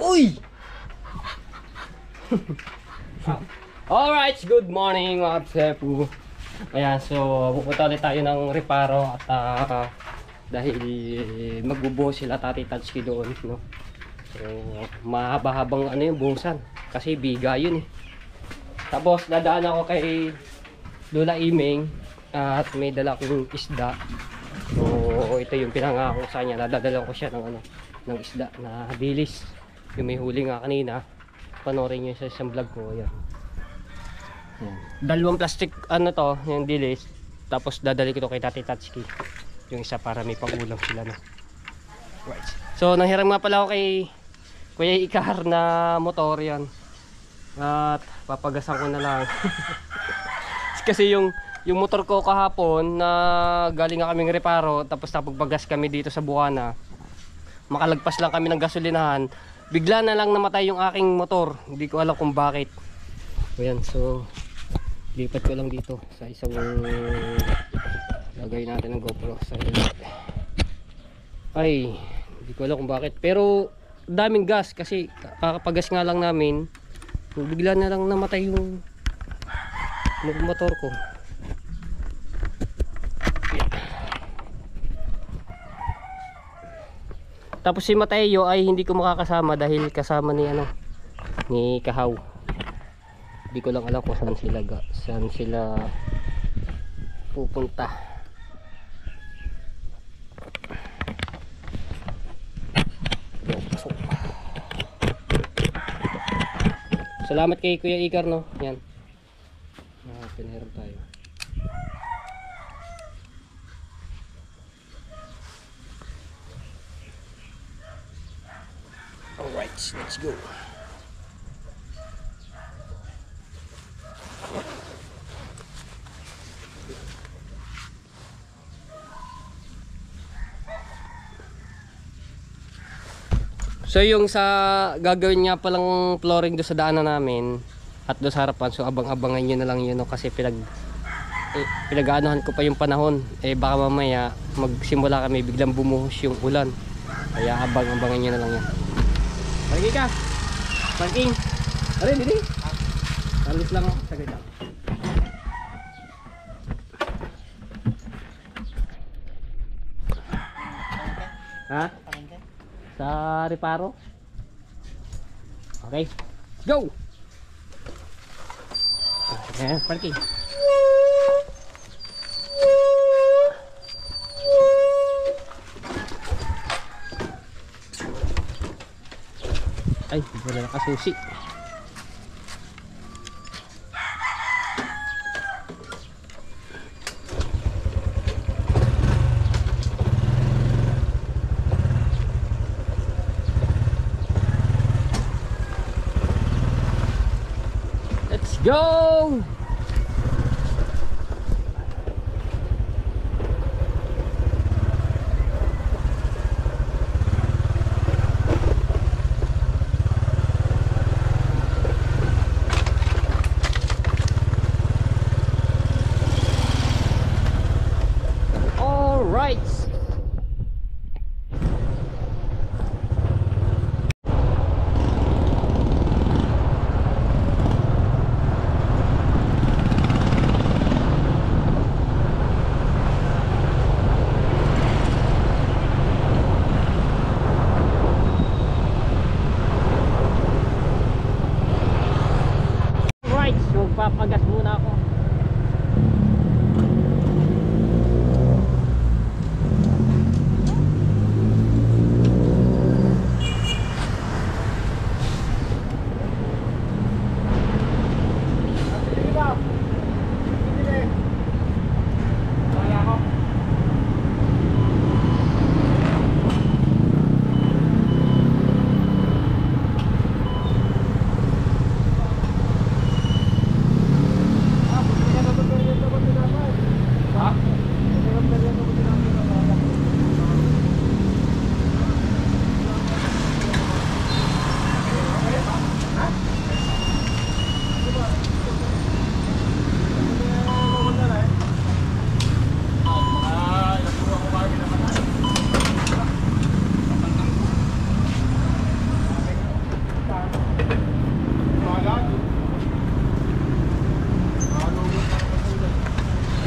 Uy! Alright, good morning mga Tsepu. Ayan, so pupunta ulit tayo ng reparo at dahil magbubuhos sila Tati Tatsuki doon, no? So mahaba-habang ano yung buhusan kasi biga yun eh. Tapos dadaan ako kay Lola Imeng at may dala akong isda. So ito yung pinangako sa kanya, dadala ko siya ng ano, ng isda na dilis. Yung may huli nga kanina, panoorin nyo sa isang vlog ko. Ayan. Ayan. Dalawang plastic ano to, yung dilis. Tapos dadali ko to kay Tati Tatsuki. Yung isa para may pang-ulam sila, no? Right. So nanghiram nga pala ako kay Kuya Ikar na motor yan. At papagasan ko na lang. Kasi yung motor ko kahapon na galing nga kaming reparo, tapos napagbagas kami dito sa Buana. Makalagpas lang kami ng gasolinahan. Bigla na lang namatay yung aking motor. Hindi ko alam kung bakit. Ayan, so lipat ko lang dito sa isang lagay natin ng GoPro sa ay, hindi ko alam kung bakit. Pero daming gas kasi kakapagas nga lang namin. Bigla na lang namatay yung motor ko. Tapos si Mateo ay hindi ko makakasama dahil kasama ni ano, ni Kahaw. Hindi ko lang alam kung saan sila pupunta. Salamat kay Kuya Ikar, no. Yan. Pinahiram tayo. Alright, let's go. So yung sa gagawin niya palang flooring do sa daanan namin at do sa harapan, so abang-abangan nyo na lang yun, no? Kasi pinag-aanohan ko pa yung panahon. Baka mamaya magsimula kami biglang bumuhos yung ulan. Kaya abang-abangan nyo na lang yan. Parking ka! Parking! Arin, dili! Alis lang ako, sagay lang. Ha? Sa reparo? Okay, go! Ayan, parking. Ay, wala nakasusi. Let's go! Papagas muna ako.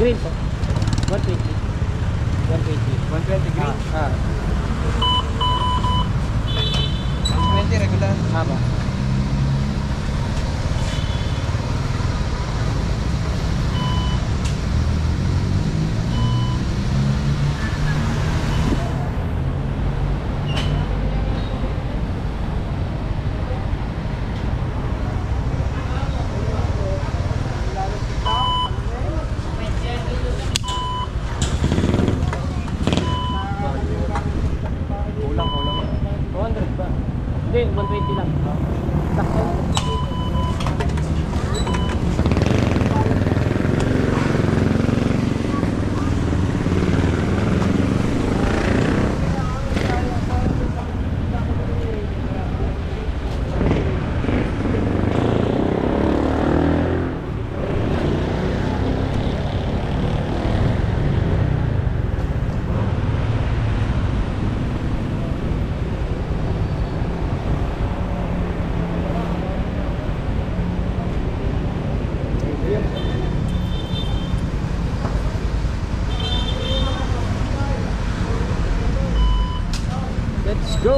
Green po. 120. 120. 120 green. Ah. 120 regular. Apa. Kulang. 200 ba? Hindi, 120 lang. Sakto. Let's go!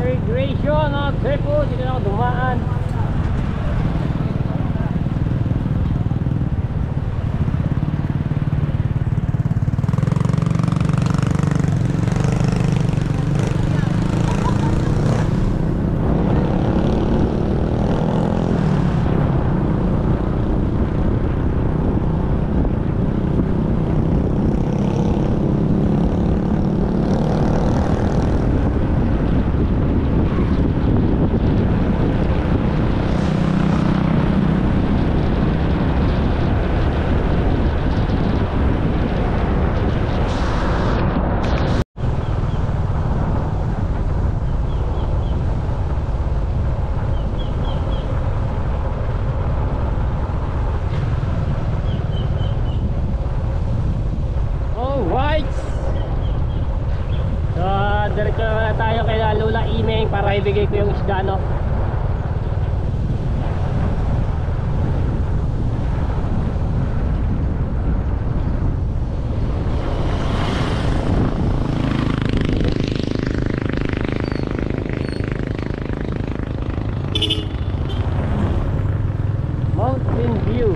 Migration, Cebu, dito na ako dumaan. Diretso na tayo kay Lola Imeng para ibigay ko yung isda, no? Mountain View.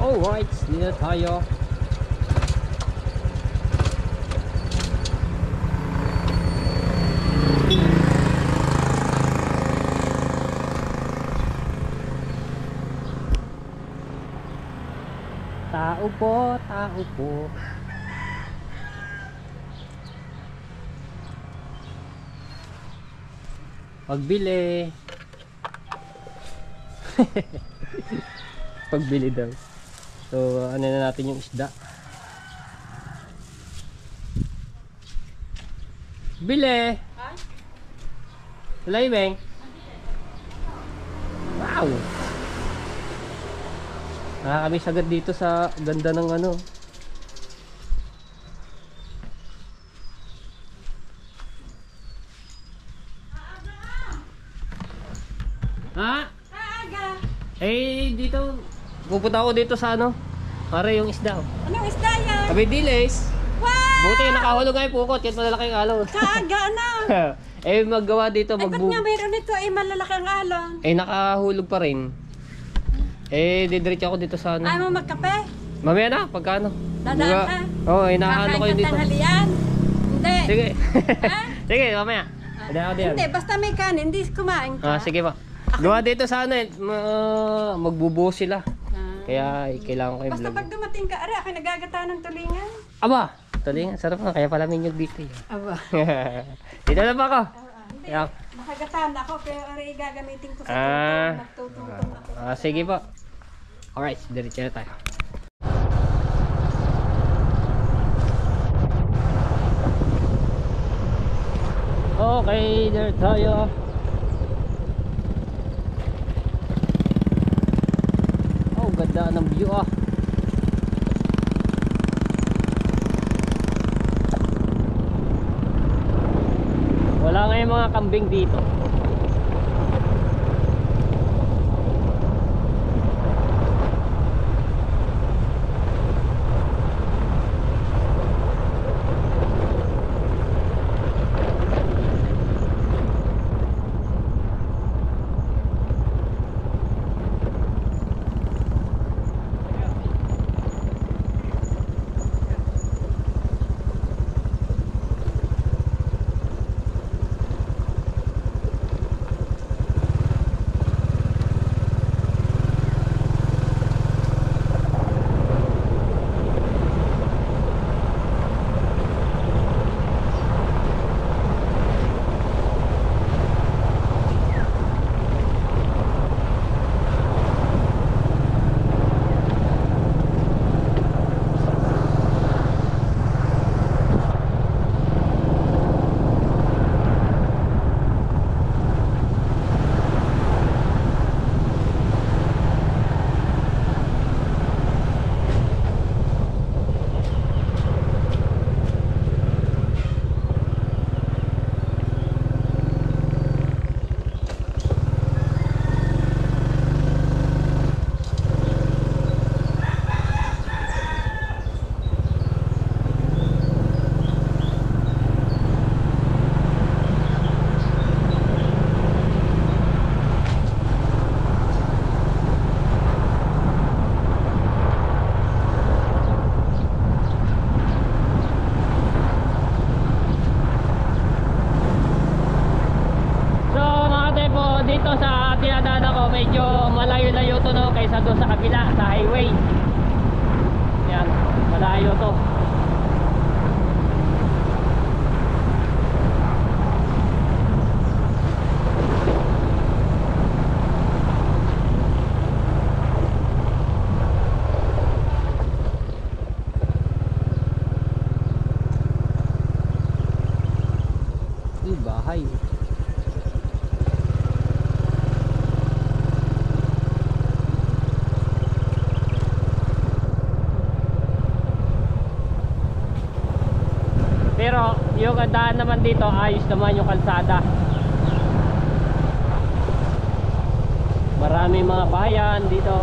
Alright, dito tayo. Tao po, tao po. Pagbili. Pagbili daw. So, ano na natin yung isda. Bili. Wala yung wow. Nakakamiss agad dito sa ganda ng ano. Ha? Eh, dito. Pupunta ako dito sa ano. Para yung isda. Anong isda yan? Sabi dilis. Wow! Buti nakahulog nga yung pukot. Kahit malalaking alon. Kaaga na! Eh, maggawa dito. Ay, ba't nga mayroon nito ay malalaki ang alon? Eh, nakahulog pa rin. Eh, didiretso ako dito sa ano. Ay mo magkape? Mamaya na, pagkano? Dadaan ka? Oo, inaano ko yun Kakain dito. ng tanghalian? Hindi. Sige. Ha? Sige, mamaya. Hindi ako diyan. Hindi, basta may kanin, hindi kumain ka. Sige pa. Gawa dito sa ano eh. Magbubuo sila. Kaya kailangan ko yung Basta vlog. pag dumating ka, ari, ako nagagata ng tulingan. Aba! Tulingan, sarap na. Kaya pala minyog dito eh. Aba. Dito na ba ako? Hindi, Yeah. nakagataan ako, pero ari, gagamitin ko sa Ah. tutong. Magtutungtong ako. Sige po. Alright, diretso na tayo. Okay, there tayo. Oh, ganda ng view ah. Wala nga yung mga kambing dito. Dito sa tinadaan ako, medyo malayo-layo to no, kaysa doon sa kabila, sa highway. Yan, malayo to. Bahay. Pero yung daan naman dito, ayos naman yung kalsada. Marami mga bayan dito.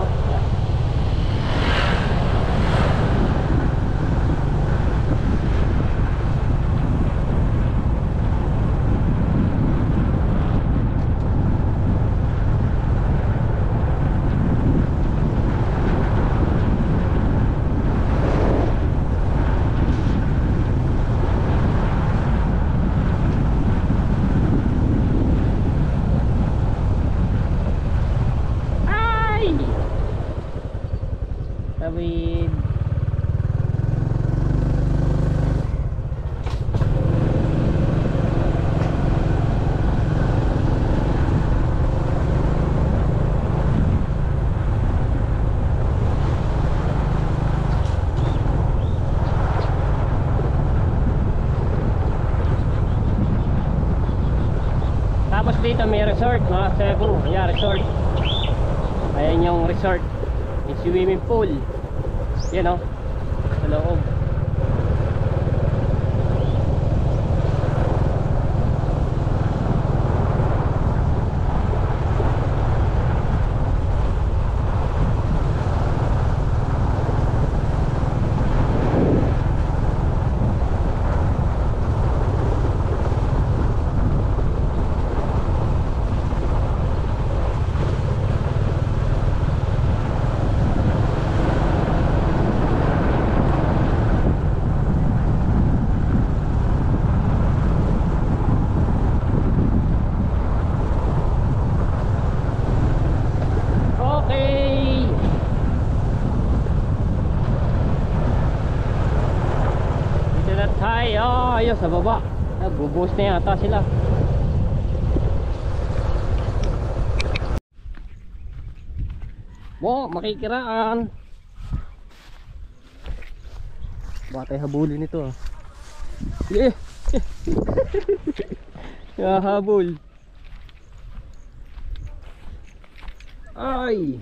Tawid. Tapos dito may resort, mga Cebu. Ayan, resort. Ayan yung resort. May swimming pool. Yan o, sa loob. Okay. Dito na tayo. Ayun, sa baba. Nagbubuhos na yata sila. Makikiraan. Baka tayo habulin ito ah. Yeah. Habol. Ay.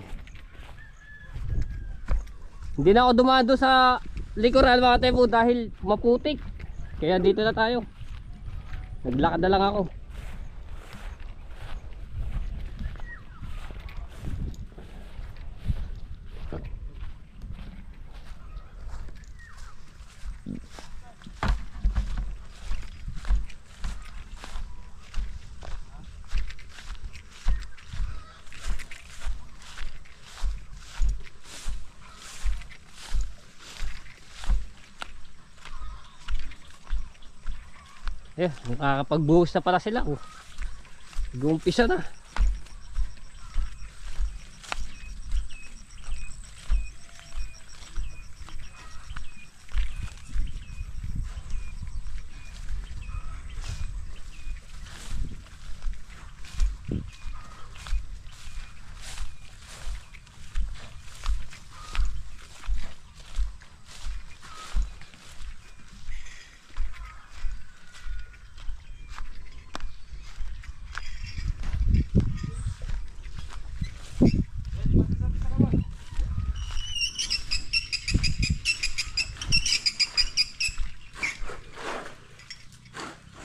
Hindi na ako dumado sa likuran mga tepo dahil maputik. Kaya dito na tayo. Naglakad na lang ako. Nakakapagbuhos na pala sila. Nag-uumpisa na.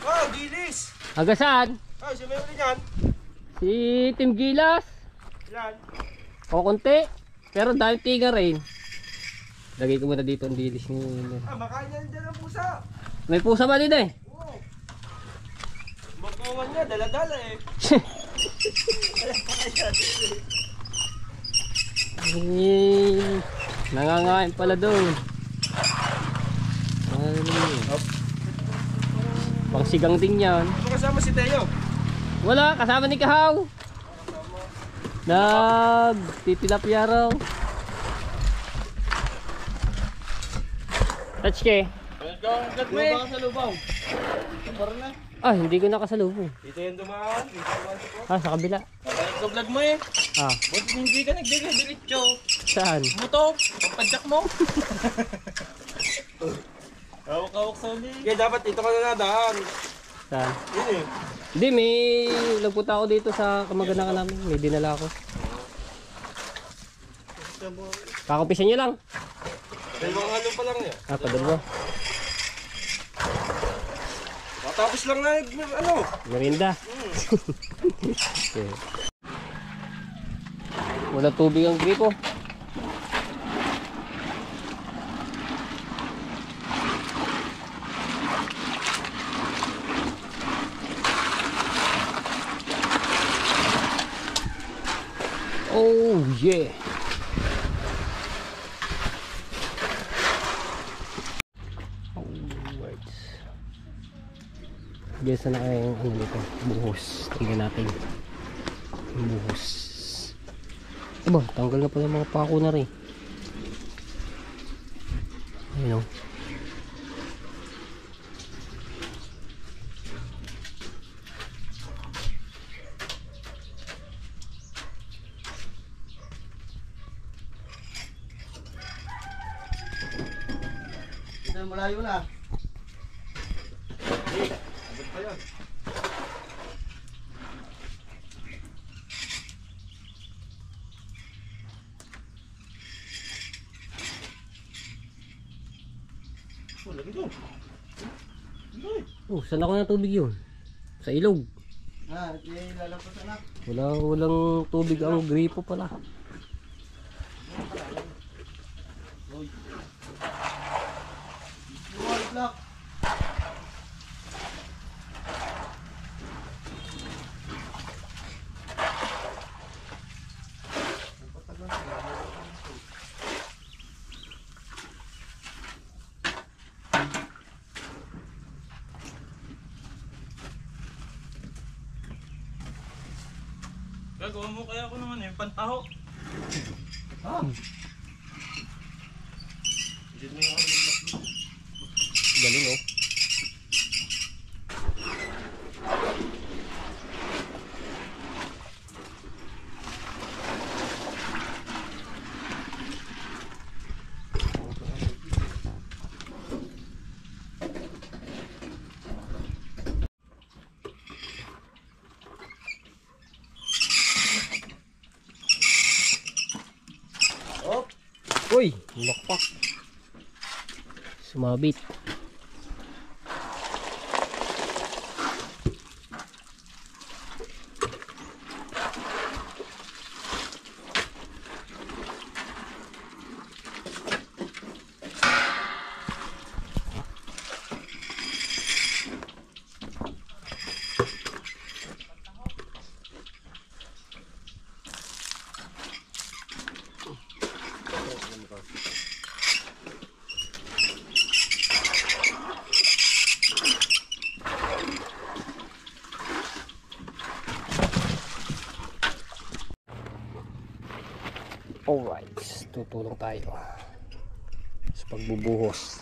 Oh, Gilis! Hanggang saan? Oh, si may uli niyan. Si Tim Gilas. Yan. O konti. Pero dahil tiga rin. Lagay ko muna dito ang dilis ni... Makain niya dyan ang pusa. May pusa ba dito eh? Oo. Magkawan niya, dala-dala eh. Ay, nangangain pala doon. Pangsigang din yan. Ito kasama si Teo. Wala, kasama ni Kahaw. Nagtitilapia raw. Touchke. Baka sa lubaw. Parang na. Ah, hindi ko nakasalubong. Dito yung dumaan. Dito dumaan sa ko. Ah, sa kabila. Babalik sa vlog mo eh. Ah, Buti hindi ka nagdiretso. saan? Muto, pagpadyak mo. Hawak-hawak sa ulit. Kaya dapat dito ka na nadaan. Saan? Yun eh. Hindi, may nagpunta ako dito sa kamag-anak namin. May dinala ako. Kakumpisan nyo lang. Dalawang ano pa lang niya. Ah, padalwa. Tapos lang na ano. Merinda. Okay. Wala tubig ang gripo. Oh yeah. Alright. Diyan na kayong ano dito, buhos. Tingnan natin. Buhos. Aba, tanggal na pala mga pako na rin. Ayun o. Ito yung malayo na. Abot pa yun. Oh, lagi doon. Oh, saan ako ng tubig yun? Sa ilog. Ah, ilalagpasan na. Walang tubig ang gripo pala. Uy. Lumalit lang. Gagawa mo kaya ako ng ano yung pantaho. Ah, Hindi mo yung ano. Galing oh. oh. Uy, lakpak. Sumabit. Alright, tutulong tayo sa pagbubuhos.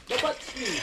Dapat skill.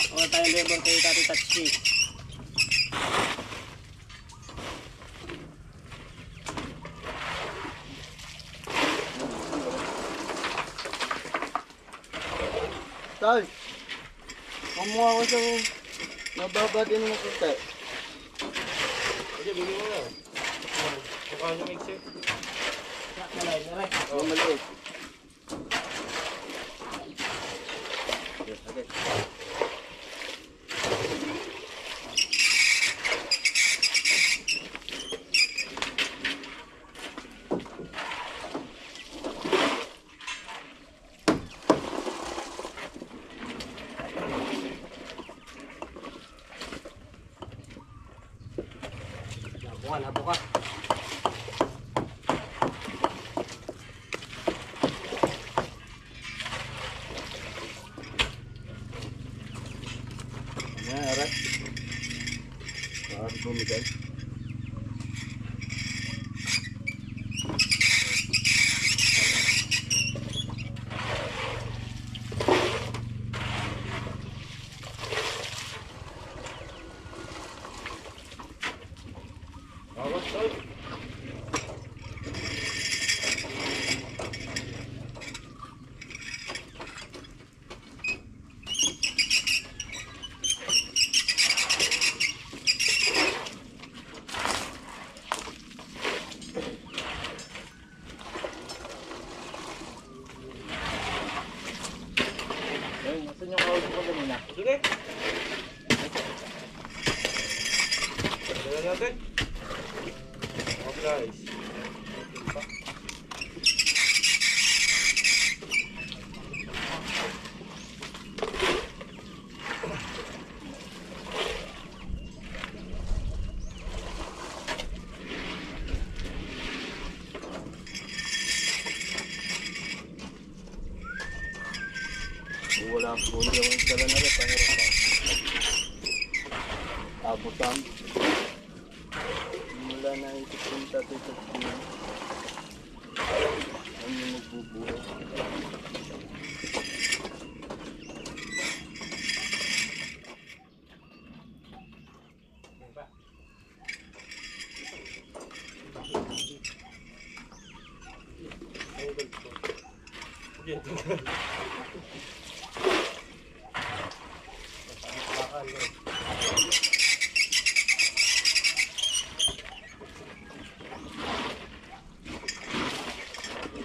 Wala tayong labor kay Tati Tatsi. Tay, kumuha ako sa mababa din ng kunti. Sige, bili mo na. Mukha nyo mixer. Oh, maliit. Nabukan, nabukan. Ayan, aray. Bakit bumigay? Bawas tol. Ayun, nasan yung kausap ko kanina? Sige. Dala natin. Okay guys. Wala po yung dala na rin. Pahirap pa. Abutan. Wala na yung tipunta dito. Ano yung magbubuhay?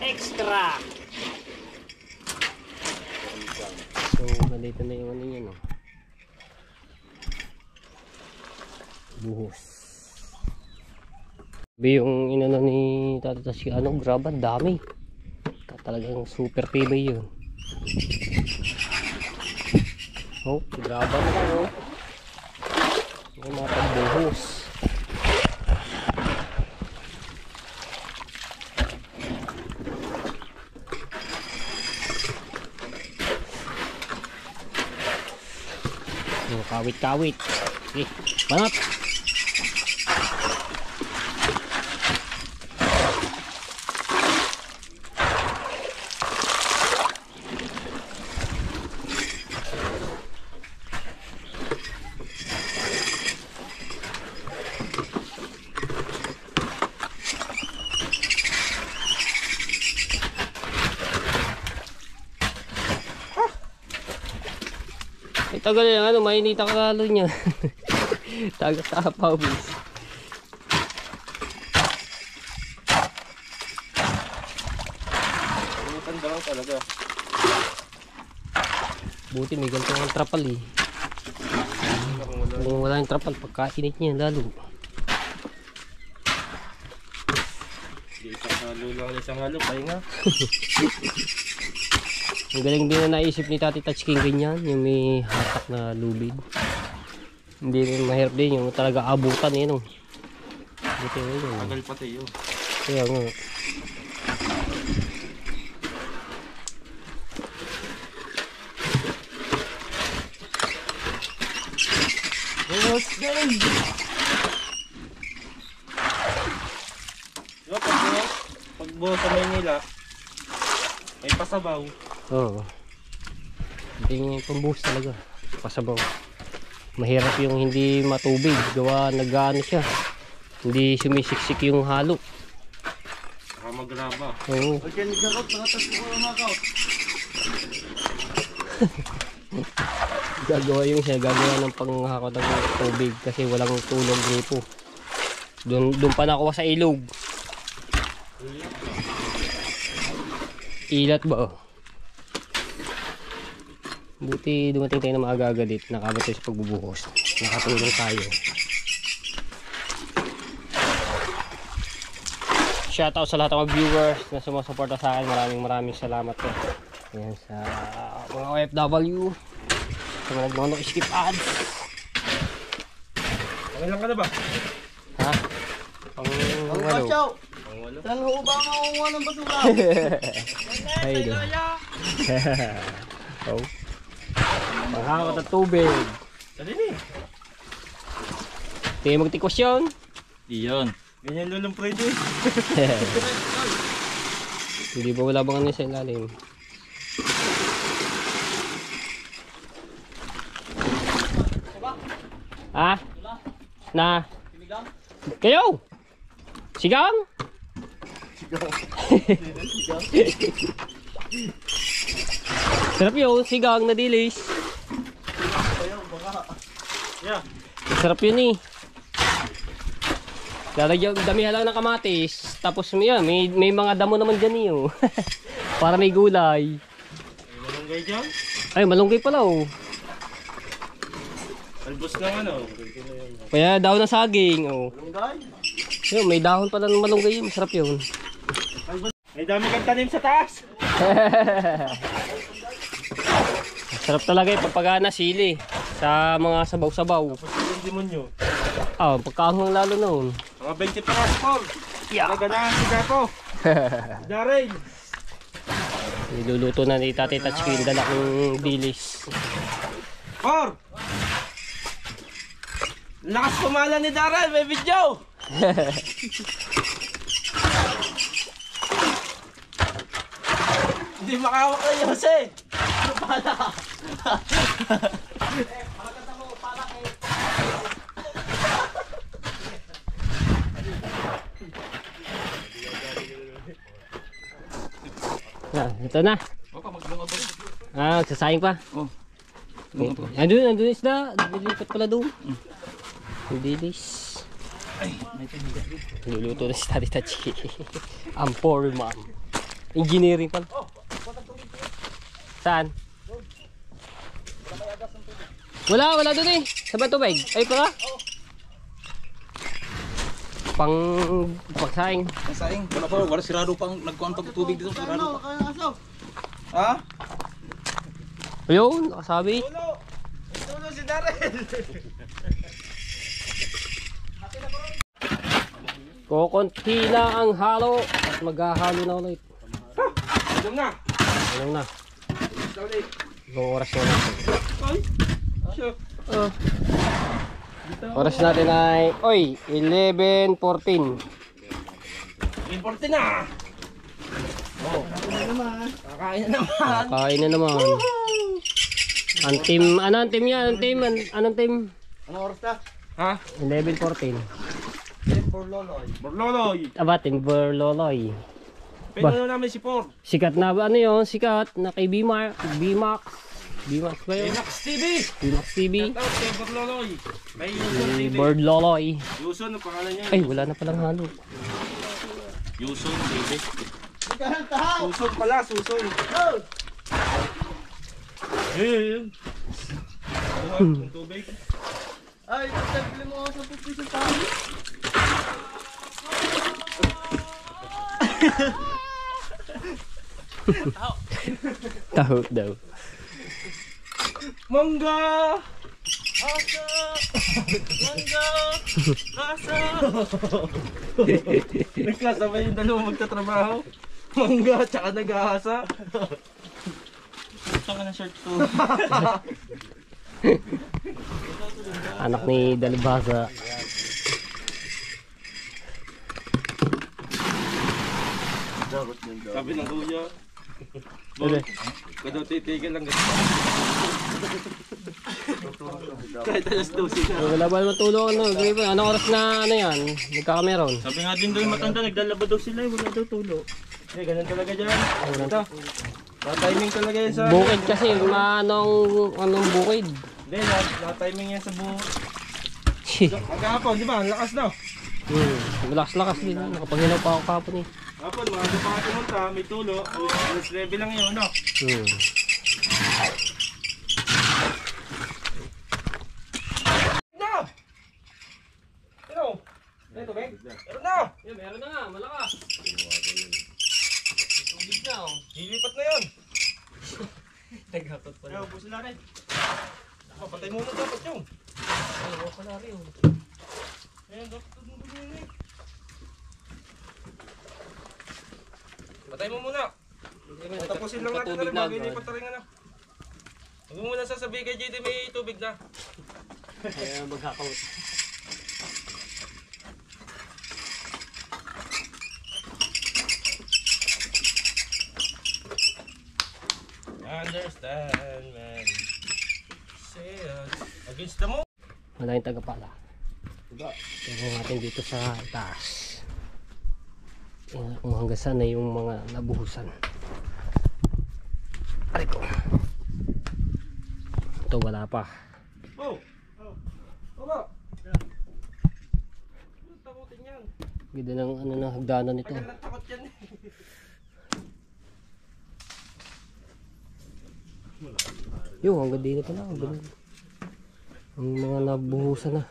Extra! So, malito na yung ano niya, no? Buhos. Yung inano ni Tata Tashi, ano, graba, dami. Talagang super tibay yun. Oh, graba na lang, oh. Yung mga pagbuhos. Kawit-kawit. Okay, banat. Tagal yung ano, mainita ka lalo niya. Tagas sa pawis. Pulutan daw talaga. Buti may ganito ang trapal eh. Kung wala yung trapal, pagkainit niya lalo. Di isang halo lang, isang halo, pahinga. Ang galing din na naisip ni Tati Touch King ganyan, yung may hatak na lubid. Hindi rin mahirap din yung talaga abutan eh, no? Buti rin yun. Tagal pati yun. Kaya nga. Buhos din! Diba, pagbuhos sa Maynila, may pasabaw. Oo. Hindi yung pambuhos talaga. Pasabaw. Mahirap yung hindi matubig. Gawa nag-ano siya. Hindi sumisiksik yung halo. Saka magraba. Oo. Pag yan nagkakot, nakatas ko ang makakot. Gagawa yung siya. Gagawa ng panghakot ng tubig. Kasi walang tulog gripo. Doon pa nakuha sa ilog. Ilat ba oh? Buti dumating tayo na maagagalit. Nakabot tayo sa pagbubuhos. Nakatulong tayo. Shoutout sa lahat ng mga viewers na sumusuporta sa akin. Maraming salamat po. Ayan sa mga OFW. Sa mga nagno-skip ads. Pangilan ka na ba? Ha? Pang Ang ano? patsaw! Pang walo. Saan ho ba makukuha ng basura? Ay do. Oh. Panghakot ng tubig. Dali ni. Tingin magtikos yun. Iyon. Ganyan lulong pwede. Hindi ba wala bang ano sa ilalim? Ha? Na? Kayo! Sigang? Sarap yun, sigang na dilis. Yeah. Sarap yun eh. Lalagyan, damihan lang ng kamatis. Tapos may mga damo naman dyan eh. Oh. Para may gulay. Malunggay dyan? Ay, malunggay pala oh. Albos ng ano? Kaya dahon ng saging oh. Lunggay. Yun, may dahon pala ng malunggay. Masarap yun. May dami kang tanim sa taas. Sarap talaga yung pagpagana sili sa mga sabaw-sabaw. Yung demonyo. Ah, pagkaanghang lalo noon. Mga 20 paras, Paul. Yeah. Naganahan si Gapo. Daryl. Niluluto na ni Tatay Tatsuki yung dalak ng dilis. Por! Lakas kumala ni Daryl, may video! Hindi makawak na Jose! Ano pala? Ah, ito na. Ah, magsasayang pa. Oh. Andun yung isda. Nilipat pala doon. Yung dilis. Niluluto na si Tatay Tatsuki. Ang foreman. Engineering pala. Saan? Wala doon eh. Sa ba tubig? Ay pala. Pang pagsaing. Saing. Wala pa, wala sirado pang nagkuhan pag tubig dito. Sirado pa. Ha? Ayun, nakasabi. Tulo si Daryl! Kukunti na ang halo at maghahalo na ulit. Alam na! Anong na? Ulit. Ibang oras na natin. Ay! Sure. Oras natin ay 11:14. Important na! Oh, kakain na naman. Kakain na naman. Kain na naman. Ang team, ano ang team yan? Anong team? Anong oras na? Ha? 11:14. For Loloy. Borloloy. Aba, Timber Loloy. Pinano namin si Por. Sikat na ba? Ano yun? Sikat na kay B-Max. B-Max ba yun? Max TV. B-Max TV. Shout out kay Borloloy. May Yuson TV. Bird Loloy. Yuson, ang pangalan niya. Ay, wala na palang halo. Yuson TV. Suson pala, Suson. Yun. Yung tubig. Ay, tagpili mo ako sa pupis sa tao. Taho daw. Mangga! Asa! Mangga! Asa! Nagkasabay yung dalawang magtatrabaho. Mangga tsaka nag-aasa. Saan ka na shirt to? Anak ni Dalibhasa. Sabi ng kuya. Ano? Kada titigan lang ganito. Kahit alas 12 na. Wala ba naman tulong ano? Anong oras na ano yan? Nagkakameron. Sabi nga din doon matanda, naglalaba daw sila, wala daw tulo. Eh, ganun talaga dyan. Ito. Na-timing talaga yan sa... Bukid kasi, anong bukid? Hindi, na-timing yan sa Magkahapon, di ba? Ang lakas na. Lakas din. Nakapaghilaw pa ako kahapon eh. Hapon, mga pa ka pumunta, may tulo. Alas 9 lang yun, no? Na! Pero, ito, Beng? Meron na! Meron na nga, malakas. Tubig na oh. Lilipat na yun. Naghatot Kaya, ubusin na rin. Patay muna dapat yung. Ano pala rin oh. Ayan, dapat mo yun eh. Patay mo muna. Tapusin lang natin na rin, mag-ilipat na rin na. Huwag mo muna sasabihin kay JD may tubig na. Kaya magkakawot. Understand, man. Say against the moon. Malaking tagapala. Tignan natin dito sa itaas. Tingnan kung hanggang saan na yung mga nabuhusan. Aray ko. Ito wala pa. Oh! Oh! Baba! Takutin yan. Ganda ng ano ng hagdanan nito. Tagal na takot yan. Yo, hanggang din ito na. Ang mga nabuhusan na.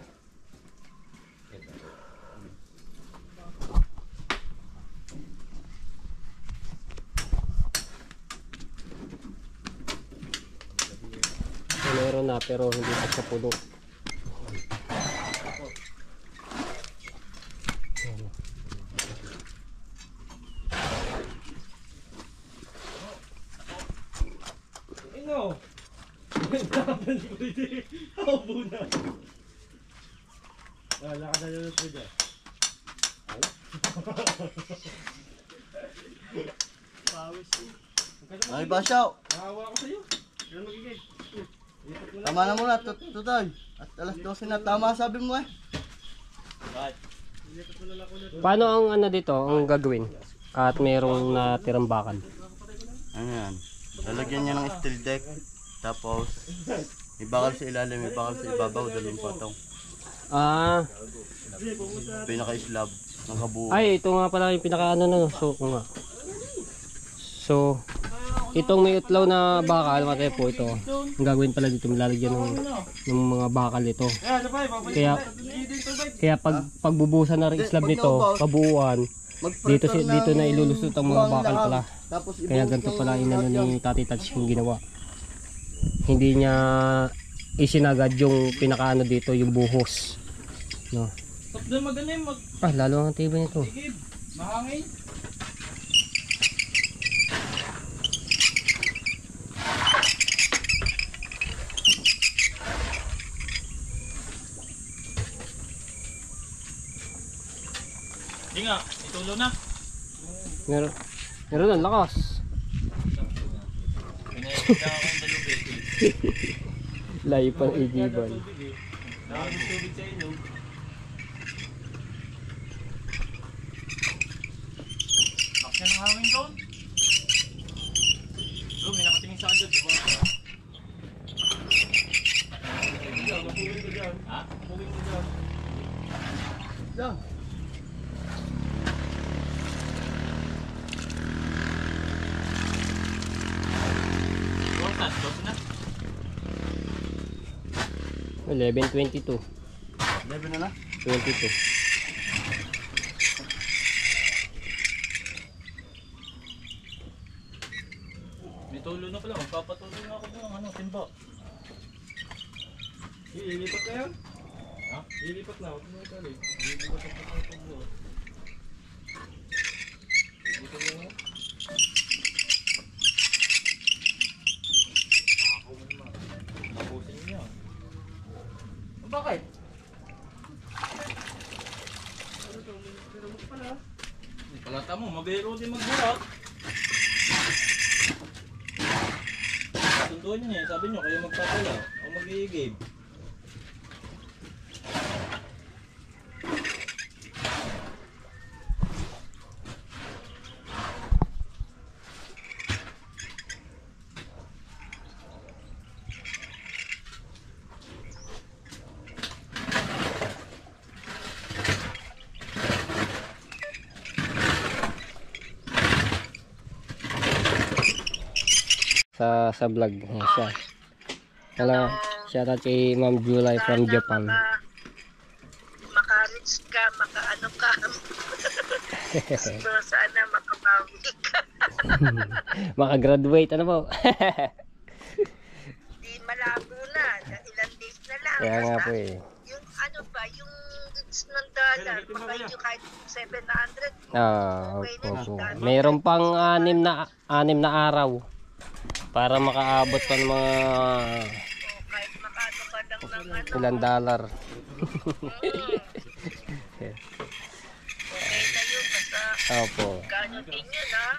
Meron na pero hindi pa sa puno. Ino! Haubo na. Wala ka na yun ito dyan. Ay, Basyaw! Nakahawa ko sa'yo. Yan magiging. Tama na muna, tutoy. At alas 12 na, tama sabi mo eh. Paano ang ano dito, ang gagawin? At mayroong natirang bakal. Ano yan? Lalagyan niya ng steel deck. Tapos, ibakal sa ilalim, ibakal sa ibabaw, dalawang patong. Ah, Pinaka-slab ng kabuo. ay ito nga pala yung pinaka ano na. So, nga. So, itong may utlaw na bakal, matay po ito. Ang gagawin pala dito, nilalagyan ng mga bakal ito. Kaya pagbubusan na rin slab nito, kabuuan, dito na ilulusot ang mga bakal pala. Tapos Kaya ganito pala inano ni Tati Touch yung ginawa. Hindi niya isinagad yung pinakaano dito, yung buhos. No. Stop doon maganda yung Lalo ang tibay nito. magigib. Mahangin. Hindi nga, itulo na. Meron ang lakas. Pinayagda akong dalubig. Layo pang igiban. Dami tubig sa inyo. Bakit ng hangin doon? Doon, may nakatingin sa akin doon, di ba? Mapulin ko dyan. Ha? Mapulin ko dyan. Yan. Gortas, dos na. 11:22. 11 na na. 22. May tulo na pala, magpapatuloy na ako ng ano, timba. Lilipat na yan? Ha? Lilipat na, huwag mo itali. Lilipat na ako ng pagbuhat. Lilipat na nga. Ako mo naman. Tapusin niyo yan. Bakit? Palata mo, mabiro din magbuhat. Tunduan niya eh, sabi niyo kayo magpapala o mag-i-game. Sa vlog niya siya. Wala, shout out kay Ma'am July from Japan. Maka-rich ka, maka-ano ka. So, sana makabawi ka. Makagraduate, ano po? Di malabo na. Ilang days na lang. Kaya nga Basta po eh. Yung ano ba, yung goods ng dollar, baka yung kahit 700. Opo. Mayroon pang anim na araw para makaabot pa ng mga O kahit makaano ka lang ng ano. ilang dollar. Okay na yun. Basta Opo. gano'n din yun ha.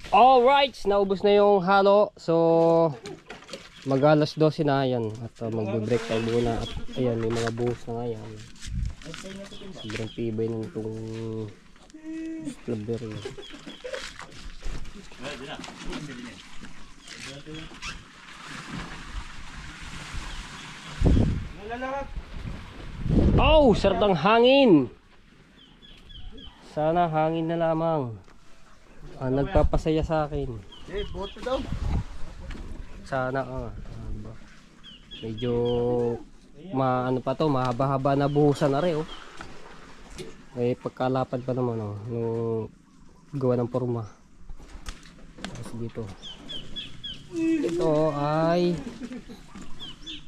Alright, naubos na yung halo. So, mag-alas 12 na yan. At magbe-break tayo muna. At ayan, may mga buhos na nga yan. Sobrang tibay ng itong strawberry. Oh, sarap ng hangin. Sana hangin na lamang. Nagpapasaya sa akin. Boto daw. Sana medyo ano pa to, mahaba-haba na buhusan na rin, oh. Eh pagkalapad pa naman, oh, nung gawa ng forma. Tapos dito. Ito ay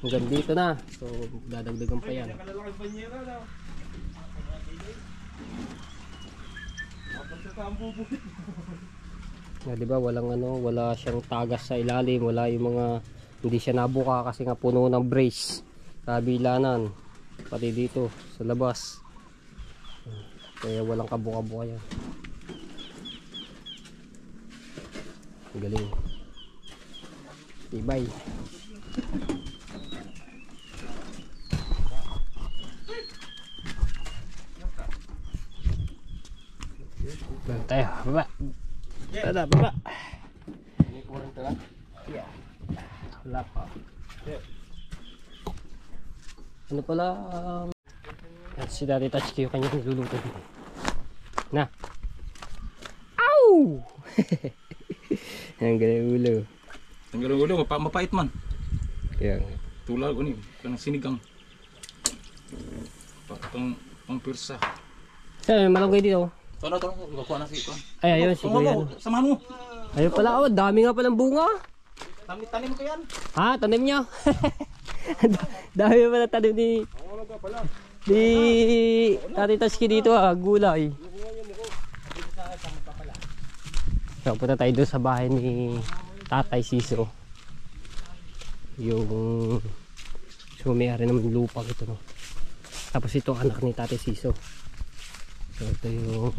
hanggang dito na. So dadagdagan pa yan. Diba walang wala siyang tagas sa ilalim, wala yung mga hindi siya nabuka kasi nga puno ng brace sa bilanan, pati dito sa labas, kaya walang kabuka-buka yan. Galing, tibay. Tayo, baba. Baba. Wala pa. Ano pala si Daddy Tatsuki yung kanyang niluluto dito. Na. Ow! Ang galing ulo. Ang galing ulo, mapait man. Kaya Tulad ko ni, kanang sinigang. Pang pirsa. Saan, malunggay dito. Tono, gakuha na si Kuan. Ay, ayun, si Kuya. Samahan mo. Ayun pala, oh, dami nga palang bunga. Tanim ko yan. Ha, tanim niyo. Dami pala tanim ni Tati Tatsuki dito, gulay. So, punta tayo doon sa bahay ni Tatay Siso. Yung sumayari naman lupa ito, no. Tapos ito anak ni Tatay Siso. So ito yung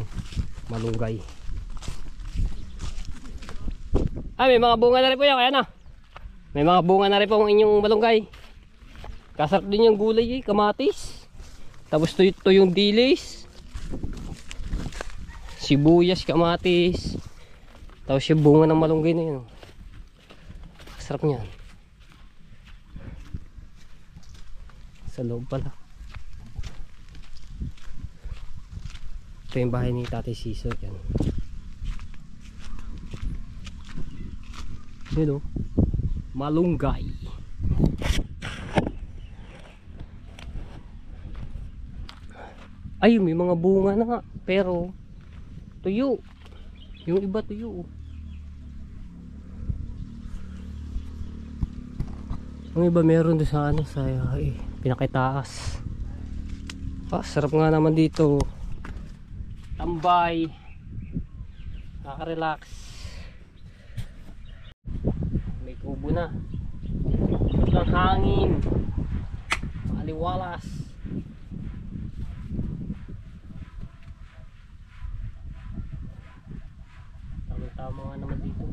malunggay. May mga bunga na rin po yan, kaya na. May mga bunga na rin po ang inyong malunggay. Kasarap din yung gulay, kamatis. Tapos ito yung dilis, sibuyas, kamatis. Tapos yung bunga ng malunggay na yun. Sarap niyan. Sa loob pala. Ito yung bahay ni Tatay Siso yan. Yun, oh. Malunggay. Ay, may mga bunga na nga. Pero tuyo. Yung iba tuyo. Yung iba meron doon sa sa pinakitaas. Sarap nga naman dito. Tambay. Nakaka-relax. May kubo na. Ang hangin. Aliwalas. Tama nga naman dito.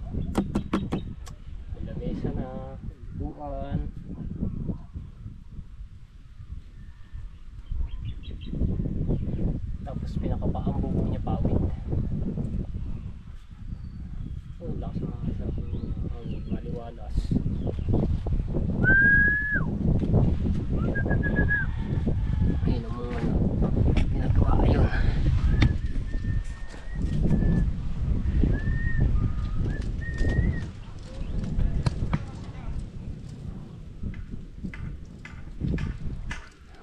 May lamesa na. Buwan. Tapos pinakapaang bubo niya pawid. Lakas na ang maliwalas. Ayun ang mga ginagawa. Ayun.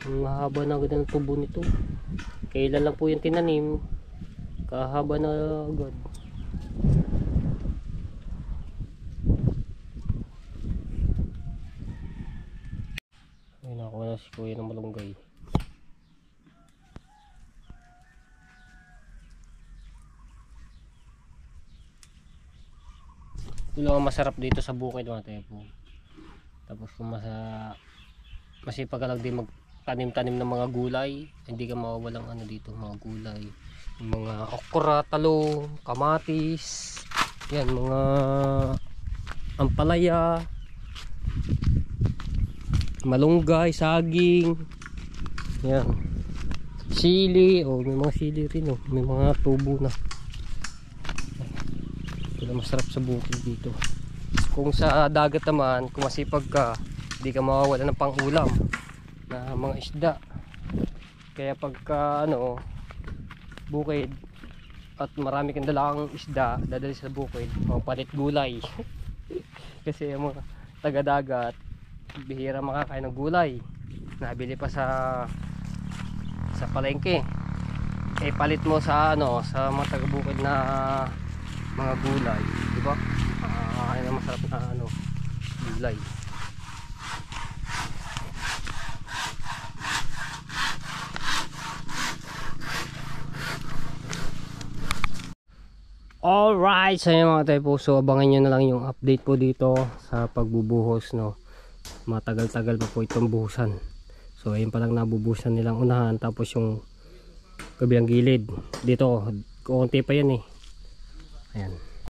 Ang haba na agad ng tubo nito. Kailan lang po yung tinanim, kahaba na agad. Ayun, nakuha na si Kuya ng malunggay. Ito lang ang masarap dito sa bukid, mga tepo. Tapos kung masipag ka lang din magtanim-tanim ng mga gulay, hindi ka mawawalang dito, mga gulay, yung mga okra, talong, kamatis, yan, mga ampalaya, malunggay, saging, yan. sili, oh, may mga sili rin, oh. May mga tubo na. Ito na masarap sa bukid dito. Kung sa dagat naman, kung masipag ka, hindi ka mawawala ng pang-ulam na mga isda. Kaya pagka ano, bukid at marami kang dalang isda, dadali sa bukid, palit gulay. Kasi yung mga taga-dagat, bihira makakain ng gulay. Nabili pa sa palengke. Eh palit mo sa ano, sa mga taga-bukid na mga gulay, di ba? Makakain na masarap na ano, gulay. Alright, so yun mga taypo, so abangan nyo na lang yung update po dito sa pagbubuhos, no. Matagal-tagal pa po itong buhusan. So ayun pa lang nabubuhusan nilang unahan, tapos yung kabilang gilid dito, konti pa yan eh. Ayan.